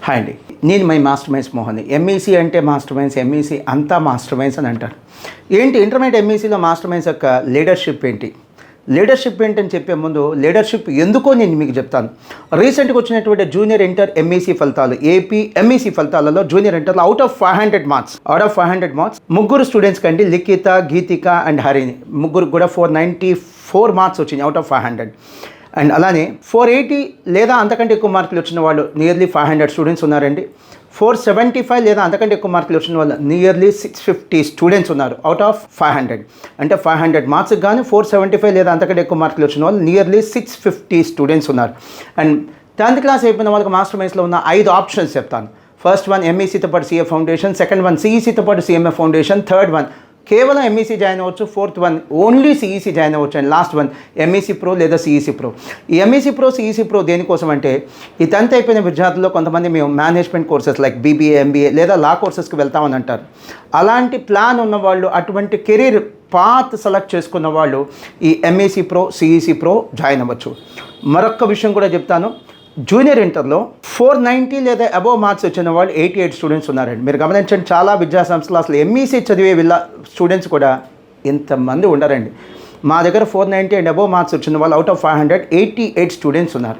Hi అండి, నేను my master minds Mohan. MEC అంటే మాస్టర్ మైండ్స్, ఎంఈసీ అంతా మాస్టర్ మైండ్స్ అని అంటారు. ఏంటి ఇంటర్మీడియట్ ఎంఈసీలో మాస్టర్ మైండ్స్ యొక్క లీడర్షిప్ ఏంటి, లీడర్షిప్ ఏంటని చెప్పే ముందు లీడర్షిప్ ఎందుకో నేను మీకు చెప్తాను. రీసెంట్గా వచ్చినటువంటి జూనియర్ ఇంటర్ ఎంఈసీ ఫలితాలు, ఏపీ ఎంఈసీ ఫలితాలలో జూనియర్ ఇంటర్లో అవుట్ ఆఫ్ 500 మార్క్స్ ముగ్గురు స్టూడెంట్స్ కండి, లిఖిత, గీతిక అండ్ హరిణి ముగ్గురు కూడా 494 మార్క్స్ వచ్చినాయి అవుట్ ఆఫ్ 500. అండ్ అలానే 480 లేదా అంతకంటే ఎక్కువ మార్కులు వచ్చిన వాళ్ళు నియర్లీ 500 స్టూడెంట్స్ ఉన్నారండి. 475 లేదా అంతకంటే ఎక్కువ మార్కులు వచ్చిన వాళ్ళు నియర్లీ 650 స్టూడెంట్స్ ఉన్నారు అవుట్ ఆఫ్ 500. అంటే 500 మార్క్స్కి కానీ 475 లేదా అంతకంటే ఎక్కువ మార్కులు వచ్చిన వాళ్ళు నియర్లీ 650 స్టూడెంట్స్ ఉన్నారు. అండ్ 10th క్లాస్ అయిపోయిన వాళ్ళకి మాస్టర్ మైండ్స్లో ఉన్న 5 ఆప్షన్స్ చెప్తాను. ఫస్ట్ వన్ ఎంఈసీతో పాటు సిఏ ఫౌండేషన్, సెకండ్ వన్ సిఈసీతో పాటు సిఎంఏ ఫౌండేషన్, థర్డ్ వన్ కేవలం ఎంఈసీ జాయిన్ అవ్వచ్చు, fourth one only CEC join అవ్వచ్చు, and last one MEC pro లేదా సిఈసీ ప్రో. ఈ ఎంఈసీ ప్రో, సిఈసీ ప్రో దేనికోసం అంటే ఈ 10th అయిపోయిన విద్యార్థుల్లో కొంతమంది మేము management courses like BBA, MBA లేదా లా కోర్సెస్కి వెళ్తామని అంటారు. అలాంటి ప్లాన్ ఉన్నవాళ్ళు, అటువంటి కెరీర్ పాత్ సెలెక్ట్ చేసుకున్న వాళ్ళు ఈ MEC pro, CEC pro join అవ్వచ్చు. మరొక విషయం కూడా చెప్తాను, జూనియర్ ఇంటర్లో 490 లేదా అబోవ్ మార్క్స్ వచ్చిన వాళ్ళు 88 స్టూడెంట్స్ ఉన్నారండి. మీరు గమనించండి, చాలా విద్యాసంస్థలు అసలు ఎంఈసీ చదివే స్టూడెంట్స్ కూడా ఇంతమంది ఉండరండి. మా దగ్గర 490 అండ్ అబోవ్ మార్క్స్ వచ్చిన వాళ్ళు అవుట్ ఆఫ్ 500 88 స్టూడెంట్స్ ఉన్నారు.